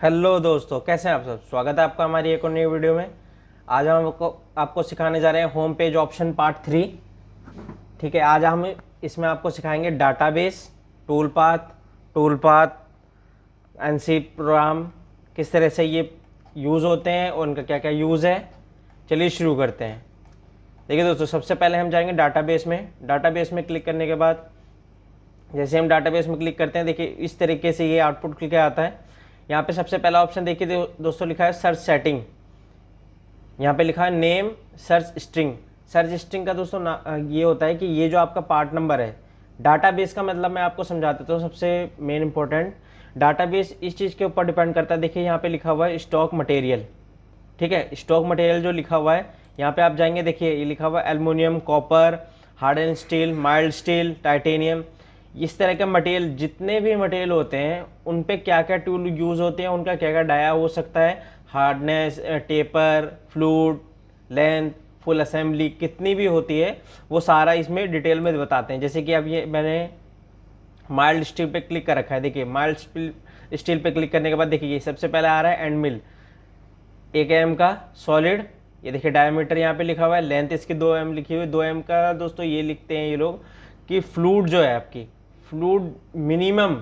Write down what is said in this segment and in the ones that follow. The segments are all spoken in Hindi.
हेलो दोस्तों, कैसे हैं आप सब। स्वागत है आपका हमारी एक और नई वीडियो में। आज हम आपको सिखाने जा रहे हैं होम पेज ऑप्शन पार्ट 3। ठीक है, आज हम इसमें आपको सिखाएंगे database, tool path NC program, किस तरह से ये यूज़ होते हैं और उनका क्या क्या यूज़ है। चलिए शुरू करते हैं। देखिए दोस्तों, सबसे पहले हम जाएंगे डाटाबेस में। डाटाबेस में क्लिक करने के बाद जैसे हम डाटाबेस में क्लिक करते हैं, देखिए इस तरीके से ये आउटपुट क्लिक आता है। यहाँ पे सबसे पहला ऑप्शन देखिए दोस्तों, लिखा है सर्च सेटिंग। यहाँ पे लिखा है name search string. Search string का दोस्तों ये होता है कि ये जो आपका पार्ट नंबर है डाटाबेस का, मतलब मैं आपको समझा देता हूँ। सबसे मेन इंपॉर्टेंट, डाटाबेस इस चीज़ के ऊपर डिपेंड करता है। देखिए यहाँ पे लिखा हुआ है स्टॉक मटेरियल। ठीक है, स्टॉक मटेरियल जो लिखा हुआ है यहाँ पे आप जाएंगे, देखिए ये लिखा हुआ है aluminium, copper, hard and steel, mild steel, titanium. इस तरह के मटेरियल, जितने भी मटेरियल होते हैं उन पे क्या क्या टूल यूज़ होते हैं, उनका क्या क्या डाया हो सकता है, hardness, taper, fluid, length, full assembly कितनी भी होती है, वो सारा इसमें डिटेल में बताते हैं। जैसे कि अब ये मैंने माइल्ड स्टील पे क्लिक कर रखा है। देखिए माइल्ड स्टील पे क्लिक करने के बाद देखिए ये सबसे पहले आ रहा है एंड मिल 1 mm का सॉलिड। ये देखिए डायमीटर यहाँ पे लिखा हुआ है, लेंथ इसकी 2 mm लिखी हुई है। 2 mm का दोस्तों ये लिखते हैं ये लोग कि फ्लूड जो है आपकी, फ्लूड मिनिमम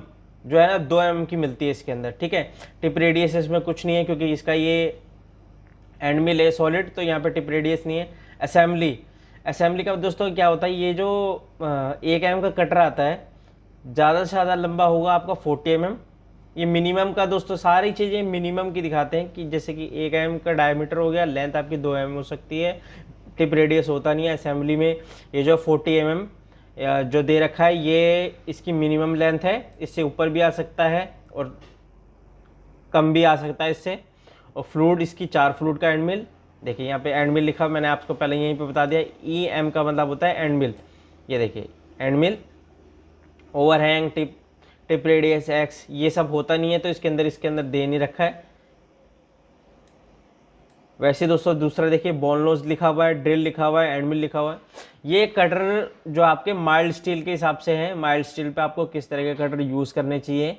जो है ना 2 mm की मिलती है इसके अंदर। ठीक है, टिप रेडियस इसमें कुछ नहीं है क्योंकि इसका ये एंड मिल है सॉलिड, तो यहाँ पे टिप रेडियस नहीं है। असेंबली, असेंबली का दोस्तों क्या होता है, ये जो 1 mm का कटर आता है, ज़्यादा से ज़्यादा लंबा होगा आपका 40 mm। ये मिनिमम का दोस्तों सारी चीज़ें मिनिमम की दिखाते हैं कि जैसे कि 1 mm का डायमीटर हो गया, लेंथ आपकी 2 mm हो सकती है, टिप रेडियस होता नहीं है असेंबली में। ये जो 40 mm जो दे रखा है ये इसकी मिनिमम लेंथ है, इससे ऊपर भी आ सकता है और कम भी आ सकता है इससे। और फ्लूड इसकी 4 फ्लूड का एंड मिल, देखिए यहाँ पे एंड मिल लिखा, मैंने आपको पहले यहीं पे बता दिया। ई एम का मतलब होता है एंड मिल। ये देखिए and mill, overhang, tip radius x, ये सब होता नहीं है तो इसके अंदर दे नहीं रखा है। वैसे दोस्तों दूसरा देखिए बोनलोस लिखा हुआ है, ड्रिल लिखा हुआ है, एंड मिल लिखा हुआ है। ये कटर जो आपके माइल्ड स्टील के हिसाब से हैं, माइल्ड स्टील पे आपको किस तरह के कटर यूज़ करने चाहिए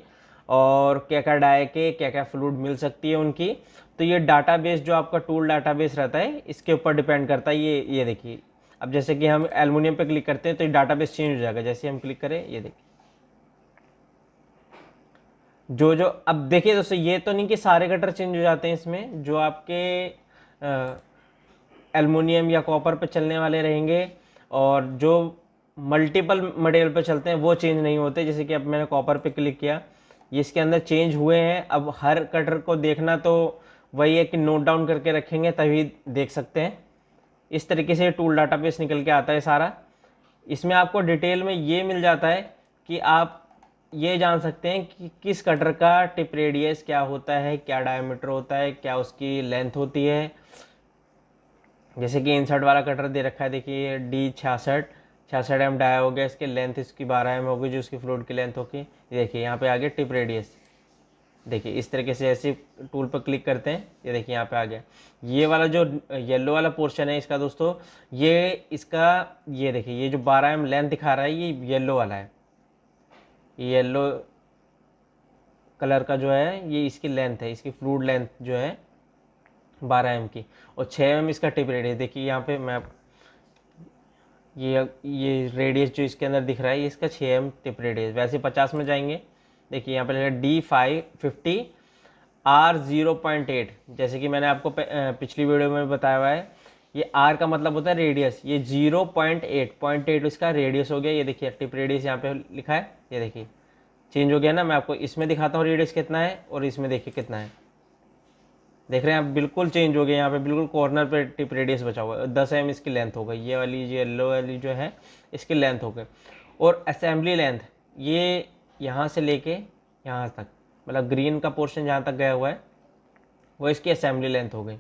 और क्या क्या डाय के क्या क्या फ्लूइड मिल सकती है उनकी। तो ये डाटाबेस जो आपका टूल डाटाबेस रहता है इसके ऊपर डिपेंड करता है। ये देखिए, अब जैसे कि हम एल्युमिनियम पे क्लिक करते हैं तो ये डाटाबेस चेंज हो जाएगा। जैसे हम क्लिक करें, ये देखिए जो जो अब देखिए दोस्तों, ये तो नहीं कि सारे कटर चेंज हो जाते हैं इसमें। जो आपके एल्युमिनियम या कॉपर पे चलने वाले रहेंगे और जो मल्टीपल मटेरियल पे चलते हैं वो चेंज नहीं होते। जैसे कि अब मैंने कॉपर पे क्लिक किया, ये इसके अंदर चेंज हुए हैं। अब हर कटर को देखना तो वही है कि नोट डाउन करके रखेंगे तभी देख सकते हैं। इस तरीके से टूल डाटाबेस निकल के आता है सारा। इसमें आपको डिटेल में ये मिल जाता है कि आप ये जान सकते हैं कि किस कटर का टिप रेडियस क्या होता है, क्या डायमीटर होता है, क्या उसकी लेंथ होती है। जैसे कि इंसर्ट वाला कटर दे रखा है, देखिए D66 डाया हो गया, इसके लेंथ इसकी 12 mm होगी जो उसकी फ्लूइड की लेंथ होगी। देखिए यहाँ पे आ गया टिप रेडियस। देखिए इस तरीके से ऐसे टूल पर क्लिक करते हैं, ये देखिए यहाँ पे आ गया। ये वाला जो येलो वाला पोर्शन है इसका दोस्तों, ये इसका, ये देखिए ये जो 12 mm लेंथ दिखा रहा है ये येलो वाला है। ये येलो कलर का जो है ये इसकी लेंथ है, इसकी फ्लूइड लेंथ जो है 12 mm की। और 6 mm इसका टिप रेडियस। देखिए यहाँ पे मैं ये रेडियस जो इसके अंदर दिख रहा है ये इसका 6 mm टिप रेडियस। वैसे 50 में जाएंगे, देखिए यहाँ पे लिखा D50R0.8। जैसे कि मैंने आपको पिछली वीडियो में बताया हुआ है, ये R का मतलब होता है रेडियस, ये 0.8 इसका रेडियस हो गया। ये देखिए टिप रेडियस यहाँ पे लिखा है, ये देखिए चेंज हो गया ना। मैं आपको इसमें दिखाता हूँ रेडियस कितना है और इसमें देखिए कितना है। देख रहे हैं आप, बिल्कुल चेंज हो गया। यहाँ पे बिल्कुल कॉर्नर पे टिप रेडियस बचा हुआ है। 10 mm इसकी लेंथ हो गई, ये वाली जो येलो वाली जो है इसकी लेंथ हो गई। और असेंबली लेंथ, ये यहाँ से लेके यहाँ तक, मतलब ग्रीन का पोर्शन जहाँ तक गया हुआ है वो इसकी असेंबली लेंथ हो गई।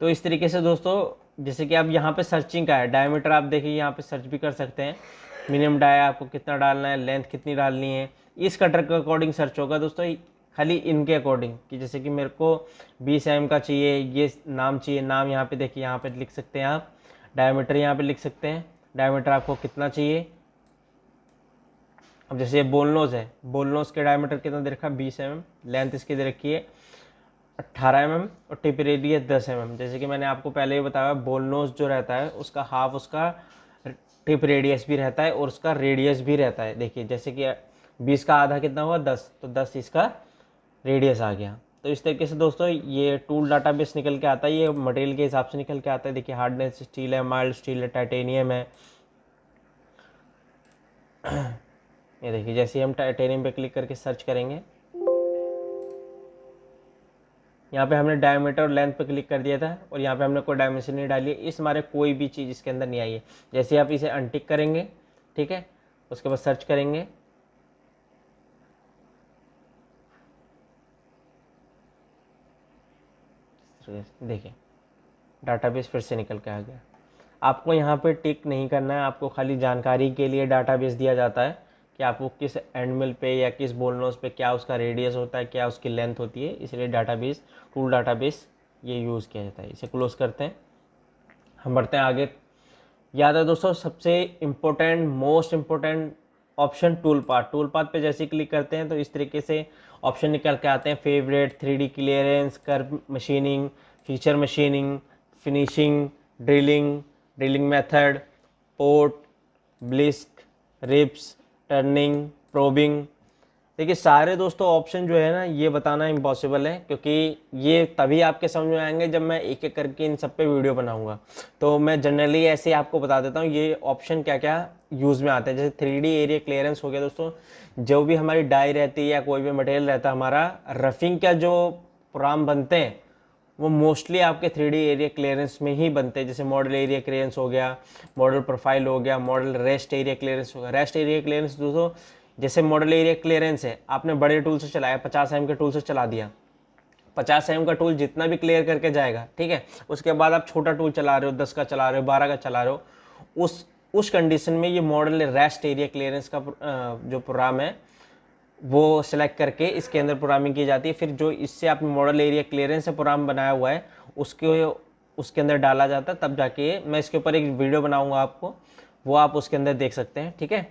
तो इस तरीके से दोस्तों, जैसे कि अब यहाँ पे सर्चिंग का है, डायमीटर आप देखिए यहाँ पे सर्च भी कर सकते हैं। मिनिमम डाया आपको कितना डालना है, लेंथ कितनी डालनी है, इस कटर के अकॉर्डिंग सर्च होगा दोस्तों। खाली इनके अकॉर्डिंग कि जैसे कि मेरे को 20 mm का चाहिए, ये नाम चाहिए, नाम यहाँ पे देखिए यहाँ पे लिख सकते हैं आप। डायमीटर यहाँ पे लिख सकते हैं, डायमीटर आपको कितना चाहिए। अब जैसे ये बोलनोज है, बोलनोज के डायमीटर कितना दे रखा है 20 mm, लेंथ इसकी दे रखी है 18 mm और टिप रेडियस 10 mm। जैसे कि मैंने आपको पहले ही बताया, बोल नोज जो रहता है उसका हाफ उसका टिप रेडियस भी रहता है और उसका रेडियस भी रहता है। देखिए जैसे कि 20 का आधा कितना हुआ 10, तो 10 इसका रेडियस आ गया। तो इस तरीके से दोस्तों ये टूल डाटाबेस निकल के आता है, ये मटेरियल के हिसाब से निकल के आता है। देखिए हार्डनेस स्टील है, माइल्ड स्टील है, टाइटेनियम है। ये देखिए जैसे ही हम टाइटेनियम पे क्लिक करके सर्च करेंगे, यहाँ पे हमने डायमीटर और लेंथ पे क्लिक कर दिया था और यहाँ पे हमने कोई डायमेंशन नहीं डाली है, इस हमारे कोई भी चीज़ इसके अंदर नहीं आई है। जैसे आप इसे अनटिक करेंगे, ठीक है, उसके बाद सर्च करेंगे, देखिए डाटाबेस फिर से निकल के आ गया। आपको यहाँ पे टिक नहीं करना है, आपको खाली जानकारी के लिए डाटाबेस दिया जाता है कि आपको किस एंड मिल पे या किस बोलनोज पे क्या उसका रेडियस होता है, क्या उसकी लेंथ होती है, इसलिए डाटाबेस टूल डाटाबेस ये यूज़ किया जाता है। इसे क्लोज करते हैं, हम बढ़ते हैं आगे। याद है दोस्तों सबसे important most important option tool path. Tool path पे जैसे क्लिक करते हैं तो इस तरीके से ऑप्शन निकल के आते हैं, favourite, 3D clearance, curve machining, feature machining, finishing, drilling, drilling method, port, blisk, ribs, turning, probing. देखिए सारे दोस्तों ऑप्शन जो है ना ये बताना इम्पॉसिबल है, क्योंकि ये तभी आपके समझ में आएंगे जब मैं एक एक करके इन सब पे वीडियो बनाऊंगा। तो मैं जनरली ऐसे ही आपको बता देता हूँ ये ऑप्शन क्या क्या यूज़ में आते हैं। जैसे 3D एरिया क्लियरेंस हो गया दोस्तों, जो भी हमारी डाई रहती है या कोई भी मटेरियल रहता है हमारा, रफिंग का जो प्रोग्राम बनते हैं वो मोस्टली आपके 3D एरिया क्लियरेंस में ही बनते हैं। जैसे मॉडल एरिया क्लियरेंस हो गया, मॉडल प्रोफाइल हो गया, मॉडल रेस्ट एरिया क्लियरेंस हो गया। रेस्ट एरिया क्लियरेंस दोस्तों जैसे मॉडल एरिया क्लियरेंस है, आपने बड़े टूल से चलाया, 50 mm के टूल से चला दिया, 50 mm का टूल जितना भी क्लियर करके जाएगा, ठीक है, उसके बाद आप छोटा टूल चला रहे हो, 10 का चला रहे हो, 12 का चला रहे हो, उस कंडीशन में ये मॉडल रेस्ट एरिया क्लियरेंस का जो प्रोग्राम है वो सिलेक्ट करके इसके अंदर प्रोग्रामिंग की जाती है। फिर जो इससे आपने मॉडल एरिया क्लियरेंस से प्रोग्राम बनाया हुआ है उसके अंदर डाला जाता है, तब जाके मैं इसके ऊपर एक वीडियो बनाऊंगा आपको, वो आप उसके अंदर देख सकते हैं, ठीक है।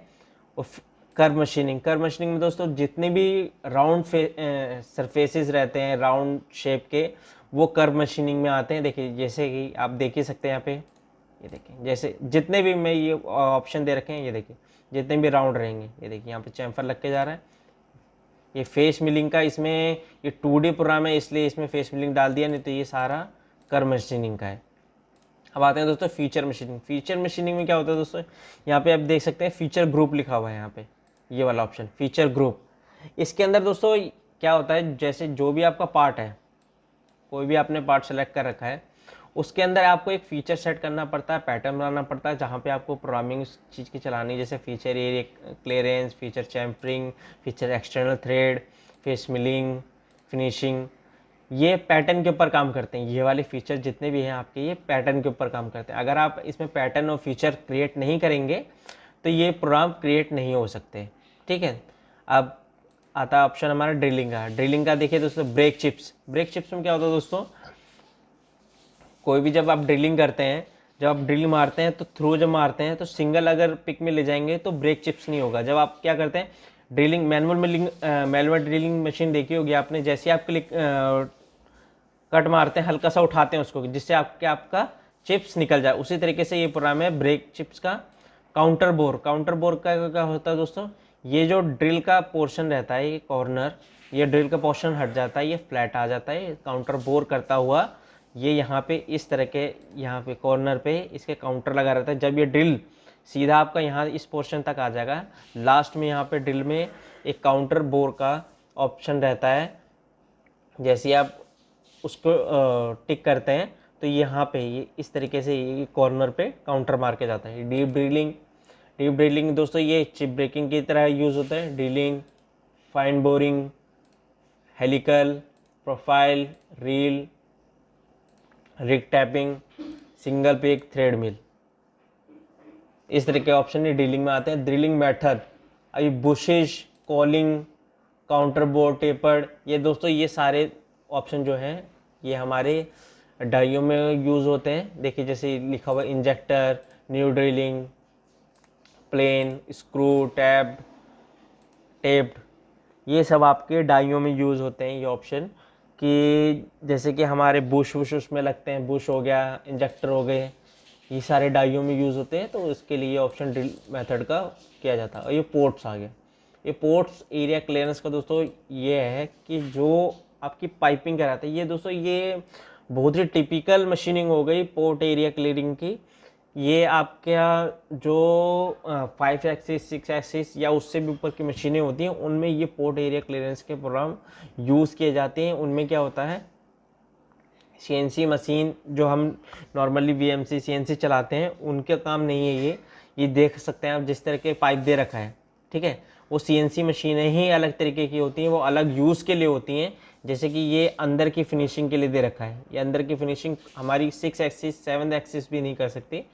कर्व मशीनिंग, कर्व मशीनिंग में दोस्तों जितने भी राउंड सरफेसेस रहते हैं राउंड शेप के, वो कर्व मशीनिंग में आते हैं। देखिए जैसे कि आप देख ही सकते हैं यहाँ पे, ये देखिए जैसे जितने भी मैं ये ऑप्शन दे रखे हैं, ये देखिए जितने भी राउंड रहेंगे, ये देखिए यहाँ पे चैम्फर लग के जा रहा है। ये फेस मिलिंग का, इसमें ये 2D प्रोग्राम है इसलिए इसमें फेस मिलिंग डाल दिया, नहीं तो ये सारा कर्व मशीनिंग का है। अब आते हैं दोस्तों फीचर मशीनिंग। फीचर मशीनिंग में क्या होता है दोस्तों, यहाँ पे आप देख सकते हैं फीचर ग्रुप लिखा हुआ है, यहाँ पे ये वाला ऑप्शन फीचर ग्रुप। इसके अंदर दोस्तों क्या होता है, जैसे जो भी आपका पार्ट है, कोई भी आपने पार्ट सेलेक्ट कर रखा है, उसके अंदर आपको एक फीचर सेट करना पड़ता है, पैटर्न बनाना पड़ता है, जहाँ पे आपको प्रोग्रामिंग उस चीज़ की चलानी है। जैसे feature area clearance, feature chamfering, feature external thread, face milling, finishing, ये पैटर्न के ऊपर काम करते हैं। ये वाले फीचर जितने भी हैं आपके, ये पैटर्न के ऊपर काम करते हैं। अगर आप इसमें पैटर्न और फीचर क्रिएट नहीं करेंगे तो ये प्रोग्राम क्रिएट नहीं हो सकते, ठीक है। अब आता है ऑप्शन हमारा ड्रिलिंग का। ड्रिलिंग का देखिए दोस्तों ब्रेक चिप्स। ब्रेक चिप्स में क्या होता है दोस्तों, कोई भी जब आप ड्रिलिंग करते हैं, जब आप ड्रिल मारते हैं तो थ्रू जब मारते हैं तो सिंगल अगर पिक में ले जाएंगे तो ब्रेक चिप्स नहीं होगा। जब आप क्या करते हैं ड्रिलिंग, मैनुअल ड्रिलिंग मशीन देखी होगी आपने, जैसे आप क्लिक कट मारते हैं, हल्का सा उठाते हैं उसको जिससे आपका चिप्स निकल जाए, उसी तरीके से ये प्रोग्राम है ब्रेक चिप्स का। काउंटर बोर, काउंटर बोर का क्या होता है दोस्तों, ये जो ड्रिल का पोर्शन रहता है, ये कॉर्नर, ये ड्रिल का पोर्शन हट जाता है, ये फ्लैट आ जाता है, काउंटर बोर करता हुआ ये यहाँ पे इस तरह के, यहाँ पे कॉर्नर पे इसके काउंटर लगा रहता है। जब ये ड्रिल सीधा आपका यहाँ इस पोर्शन तक आ जाएगा, लास्ट में यहाँ पे ड्रिल में एक काउंटर बोर का ऑप्शन रहता है, जैसे आप उसको टिक करते हैं तो यहाँ पे ये इस तरीके से ये कॉर्नर पे काउंटर मार के जाता है। डीप ड्रिलिंग, डीप ड्रिलिंग दोस्तों ये चिप ब्रेकिंग की तरह यूज़ होता है। Drilling, fine boring, helical, profile, ream, रिग tapping, single pick, thread mill, इस तरह के ऑप्शन ये ड्रिलिंग में आते हैं। ड्रिलिंग मेथड, अभी bushes, calling, counter bore, tapered, ये दोस्तों ये सारे ऑप्शन जो हैं ये हमारे डाइयों में यूज़ होते हैं। देखिए जैसे लिखा हुआ injector, new drilling, plane, screw, tapped, ये सब आपके डाइयों में यूज़ होते हैं ये ऑप्शन, कि जैसे कि हमारे बुश वुश उसमें लगते हैं, बुश हो गया, इंजेक्टर हो गए, ये सारे डाइयों में यूज़ होते हैं, तो इसके लिए ऑप्शन ड्रिल मेथड का किया जाता है। और ये पोर्ट्स आ गया। ये पोर्ट्स एरिया क्लियरेंस का दोस्तों ये है कि जो आपकी पाइपिंग कराता है, ये दोस्तों ये बहुत ही टिपिकल मशीनिंग हो गई पोर्ट एरिया क्लियरिंग की। ये आपका जो 5 एक्सिस 6 एक्सिस या उससे भी ऊपर की मशीनें होती हैं, उनमें ये पोर्ट एरिया क्लियरेंस के प्रोग्राम यूज़ किए जाते हैं। उनमें क्या होता है, सीएनसी मशीन जो हम नॉर्मली वीएमसी सीएनसी चलाते हैं, उनके काम नहीं है ये देख सकते हैं आप जिस तरह के पाइप दे रखा है, ठीक है, वो सीएनसी मशीनें ही अलग तरीके की होती हैं, वो अलग यूज़ के लिए होती हैं। जैसे कि ये अंदर की फिनिशिंग के लिए दे रखा है, ये अंदर की फिनिशिंग हमारी 6 एक्सिस 7 एक्सिस भी नहीं कर सकती।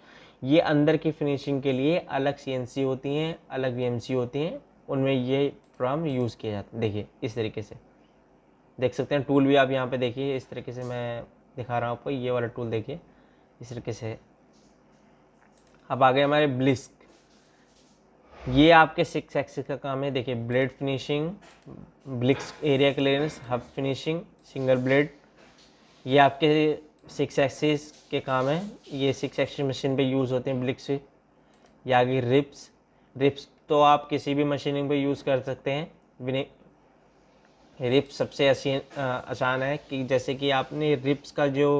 ये अंदर की फिनिशिंग के लिए अलग सीएनसी होती हैं, अलग वीएमसी होती हैं, उनमें ये प्रोग्राम यूज़ किए जाते हैं। देखिए इस तरीके से देख सकते हैं। टूल भी आप यहाँ पे देखिए, इस तरीके से मैं दिखा रहा हूँ आपको, ये वाला टूल देखिए इस तरीके से। अब आ गए हमारे ब्लिस्क, ये आपके 6 एक्सिस का काम है। देखिए blade finishing, blisk area clearance, hub finishing, single blade, ये आपके 6 एक्सिस के काम है। ये 6 एक्सिस मशीन पे यूज़ होते हैं ब्लिस्क। ये आ गई रिप्स। रिप्स तो आप किसी भी मशीनिंग पे यूज़ कर सकते हैं। रिप्स सबसे आसान है कि जैसे कि आपने रिप्स का जो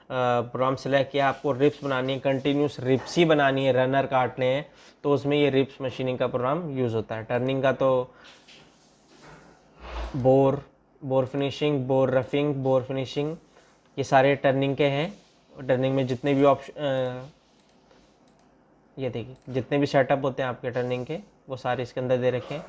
प्रोग्राम सेलेक्ट किया, आपको रिप्स बनानी है, कंटिन्यूस रिप्स ही बनानी है, रनर काटने हैं, तो उसमें ये रिप्स मशीनिंग का प्रोग्राम यूज़ होता है। टर्निंग का तो bore finishing, bore roughing, bore finishing, ये सारे टर्निंग के हैं। टर्निंग में जितने भी ऑप्शन, ये देखिए जितने भी सेटअप होते हैं आपके टर्निंग के, वो सारे इसके अंदर दे रखे हैं।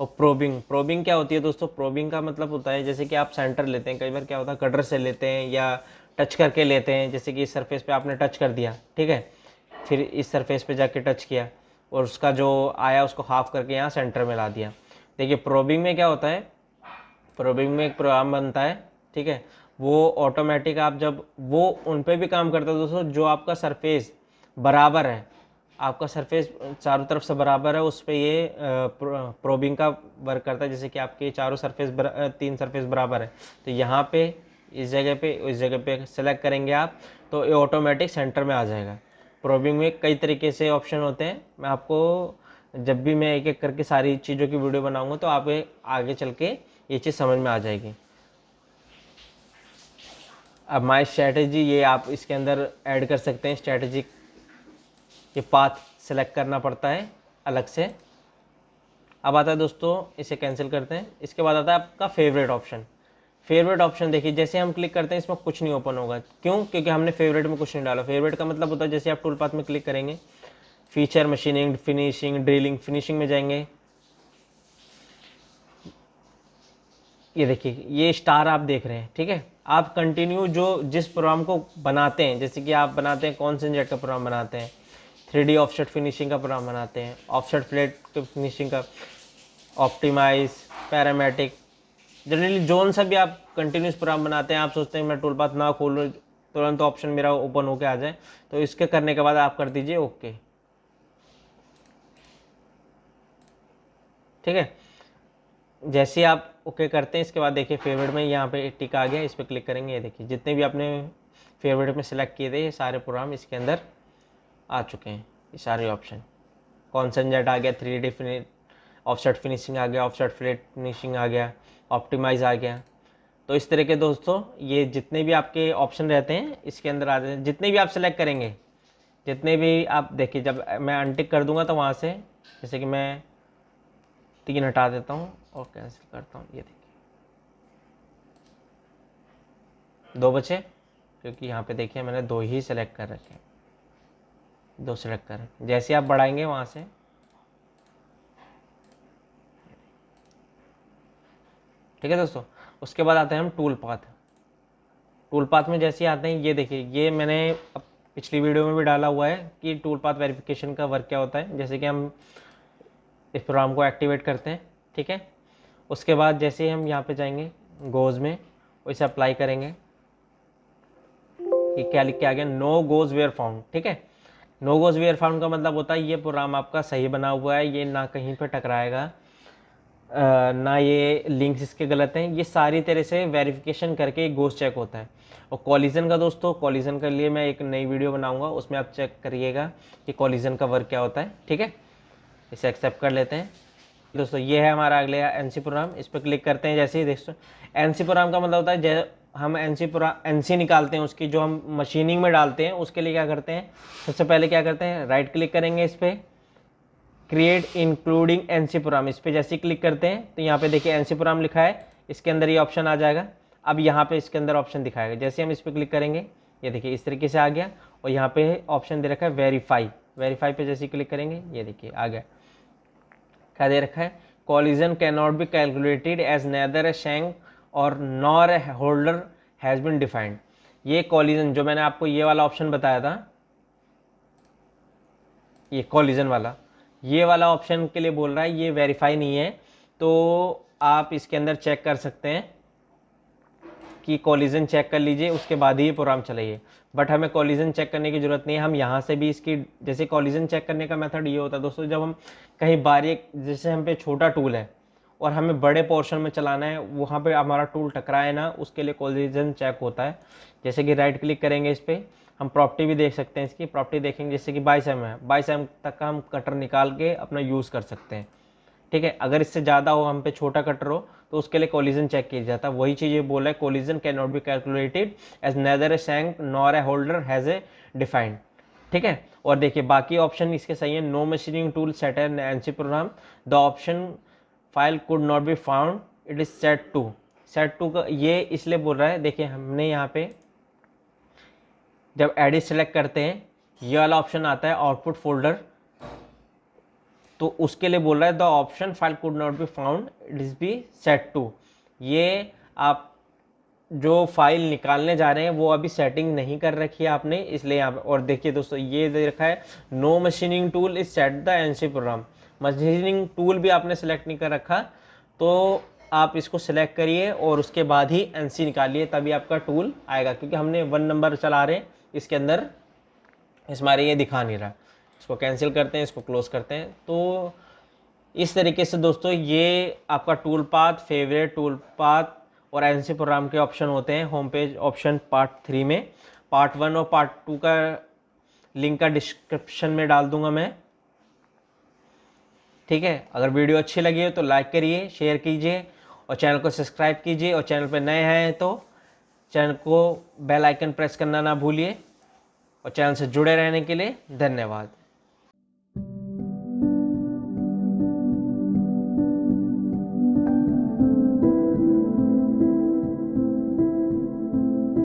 और प्रोबिंग क्या होती है दोस्तों, प्रोबिंग का मतलब होता है जैसे कि आप सेंटर लेते हैं, कई बार क्या होता है कटर से लेते हैं या टच करके लेते हैं। जैसे कि इस सरफेस पे आपने टच कर दिया, ठीक है, फिर इस सरफेस पे जाके टच किया और उसका जो आया उसको हाफ करके यहाँ सेंटर में ला दिया। देखिए प्रोबिंग में क्या होता है, प्रोबिंग में एक प्रोग्राम बनता है, ठीक है, वो ऑटोमेटिक आप जब वो उन पे भी काम करता है दोस्तों, जो आपका सरफेस बराबर है, आपका सरफेस चारों तरफ से बराबर है, उस पर ये प्रोबिंग का वर्क करता है। जैसे कि आपके चारों सरफेस 3 सरफेस बराबर है, तो यहाँ पे इस जगह पे सेलेक्ट करेंगे आप, तो ये ऑटोमेटिक सेंटर में आ जाएगा। प्रोबिंग में कई तरीके से ऑप्शन होते हैं, मैं आपको जब भी मैं एक एक करके सारी चीज़ों की वीडियो बनाऊंगा तो आप आगे चल के ये चीज़ समझ में आ जाएगी। अब माई स्ट्रैटेजी, ये आप इसके अंदर ऐड कर सकते हैं स्ट्रैटेजी, ये पाथ सेलेक्ट करना पड़ता है अलग से। अब आता है दोस्तों, इसे कैंसिल करते हैं। इसके बाद आता है आपका फेवरेट ऑप्शन। फेवरेट ऑप्शन देखिए, जैसे हम क्लिक करते हैं इसमें कुछ नहीं ओपन होगा, क्यों, क्योंकि हमने फेवरेट में कुछ नहीं डाला। फेवरेट का मतलब होता है जैसे आप टूल पाथ में क्लिक करेंगे, feature, machining, finishing, drilling, finishing में जाएंगे, ये देखिए ये स्टार आप देख रहे हैं, ठीक है। आप कंटिन्यू जो जिस प्रोग्राम को बनाते हैं, जैसे कि आप बनाते हैं कौन से जेट का प्रोग्राम बनाते हैं, 3D ऑफसेट फिनिशिंग का प्रोग्राम बनाते हैं, ऑफसेट फ्लैट के फिनिशिंग का, ऑप्टिमाइज, पैरामेटिक, जनरली जोन सा भी आप कंटिन्यूस प्रोग्राम बनाते हैं। आप सोचते हैं मैं टूल पाथ ना खोलूँ तुरंत ऑप्शन मेरा ओपन होके आ जाए, तो इसके करने के बाद आप कर दीजिए ओके, ठीक है। जैसे आप ओके करते हैं, इसके बाद देखिए फेवरेट में यहाँ पे टिक आ गया, इस पर क्लिक करेंगे, ये देखिए जितने भी आपने फेवरेट में सेलेक्ट किए थे ये सारे प्रोग्राम इसके अंदर आ चुके हैं, ये सारे ऑप्शन। कॉन्सेंजेट आ गया, 3D फिनिश, ऑफसेट फिनिशिंग आ गया, ऑफसेट फ्लैट फिनिशिंग आ गया, ऑप्टिमाइज आ गया। तो इस तरह के दोस्तों ये जितने भी आपके ऑप्शन रहते हैं इसके अंदर आ जाते हैं, जितने भी आप सेलेक्ट करेंगे, जितने भी आप देखिए, जब मैं अनटिक कर दूंगा तो वहाँ से जैसे कि मैं 3 हटा देता हूँ और कैंसिल करता हूँ, ये देखिए 2 बचे, क्योंकि यहाँ पे देखिए मैंने 2 ही सेलेक्ट कर रखे हैं, 2 सेलेक्ट कर रखे। जैसे आप बढ़ाएंगे वहाँ से, ठीक है दोस्तों। उसके बाद आते हैं हम टूल पाथ। टूल पाथ में जैसे आते हैं, ये देखिए ये मैंने अब पिछली वीडियो में भी डाला हुआ है कि टूल पाथ वेरिफिकेशन का वर्क क्या होता है। जैसे कि हम इस प्रोग्राम को एक्टिवेट करते हैं, ठीक है, उसके बाद जैसे ही हम यहाँ पे जाएंगे गोज में, वैसे अप्लाई करेंगे, कि क्या लिख के आ गया, नो गोज वेयर फाउंड, ठीक है। नो गोज वेयर फाउंड का मतलब होता है ये प्रोग्राम आपका सही बना हुआ है, ये ना कहीं पे टकराएगा, ना ये लिंक्स इसके गलत हैं, ये सारी तरह से वेरिफिकेशन करके गोस चेक होता है। और कॉलिजन का दोस्तों, कॉलिजन के लिए मैं एक नई वीडियो बनाऊंगा, उसमें आप चेक करिएगा कि कॉलिजन का वर्क क्या होता है। ठीक है, इसे एक्सेप्ट कर लेते हैं। दोस्तों ये है हमारा अगले एनसी प्रोग्राम, इस पर क्लिक करते हैं। जैसे ही दोस्तों एनसी प्रोग्राम का मतलब होता है जैसे हम एनसी निकालते हैं, उसकी जो हम मशीनिंग में डालते हैं, उसके लिए क्या करते हैं, सबसे पहले क्या करते हैं, राइट क्लिक करेंगे इस पर, क्रिएट इंक्लूडिंग एनसी प्रोग्राम, इस पर जैसे ही क्लिक करते हैं तो यहाँ पे देखिए एनसी प्रोग्राम लिखा है, इसके अंदर ये ऑप्शन आ जाएगा। अब यहाँ पे इसके अंदर ऑप्शन दिखाएगा, जैसे हम इस पर क्लिक करेंगे ये देखिए इस तरीके से आ गया। और यहाँ पे ऑप्शन दे रखा है वेरीफाई, वेरीफाई पे जैसे ही क्लिक करेंगे ये देखिए आ गया। क्या दे रखा है, collision can not be calculated as neither a shank और nor a holder has been defined. ये कॉलिजन जो मैंने आपको ये वाला ऑप्शन बताया था, ये कॉलिजन वाला, ये वाला ऑप्शन के लिए बोल रहा है ये वेरीफाई नहीं है। तो आप इसके अंदर चेक कर सकते हैं कि कॉलिजन चेक कर लीजिए, उसके बाद ही ये प्रोग्राम चलाइए। बट हमें कॉलिजन चेक करने की जरूरत नहीं है, हम यहाँ से भी इसकी, जैसे कॉलिजन चेक करने का मेथड ये होता है दोस्तों, जब हम कहीं बारीक, जैसे हम पे छोटा टूल है और हमें बड़े पोर्शन में चलाना है, वहाँ पे हमारा टूल टकराए ना, उसके लिए कॉलिजन चेक होता है। जैसे कि राइट क्लिक करेंगे इस पर, हम प्रॉपर्टी भी देख सकते हैं, इसकी प्रॉपर्टी देखेंगे, जैसे कि 22 एम है, 22 एम तक का हम कटर निकाल के अपना यूज़ कर सकते हैं। ठीक है, अगर इससे ज़्यादा हो, हम पे छोटा कटर हो, तो उसके लिए कोलिजन चेक किया जाता है। वही चीज़ ये बोला है, collision can not be calculated as neither a shank nor a holder has a defined. ठीक है, और देखिए बाकी ऑप्शन इसके सही है। No machining tool set an NC program, the option file could not be found, it is set to. Set to का ये इसलिए बोल रहा है, देखिए हमने यहाँ पे जब एडिट सेलेक्ट करते हैं, ये वाला ऑप्शन आता है आउटपुट फोल्डर, तो उसके लिए बोल रहा है the option file could not be found, it is be set to. ये आप जो फाइल निकालने जा रहे हैं वो अभी सेटिंग नहीं कर रखी है आपने, इसलिए यहाँ पे। और देखिए दोस्तों ये दे रखा है no machining tool is set the NC program, machining tool भी आपने सेलेक्ट नहीं कर रखा, तो आप इसको सिलेक्ट करिए और उसके बाद ही एनसी निकालिए, तभी आपका टूल आएगा। क्योंकि हमने 1 नंबर चला रहे हैं, इसके अंदर हमारे ये दिखा नहीं रहा। इसको कैंसिल करते हैं, इसको क्लोज करते हैं। तो इस तरीके से दोस्तों ये आपका tool path, favourite tool path और एनसी प्रोग्राम के ऑप्शन होते हैं होम पेज ऑप्शन पार्ट 3 में। पार्ट 1 और पार्ट 2 का लिंक का डिस्क्रिप्शन में डाल दूंगा मैं। ठीक है, अगर वीडियो अच्छी लगी हो तो लाइक करिए, शेयर कीजिए और चैनल को सब्सक्राइब कीजिए। और चैनल पर नए हैं तो चैनल को बेल आइकन प्रेस करना ना भूलिए। और चैनल से जुड़े रहने के लिए धन्यवाद।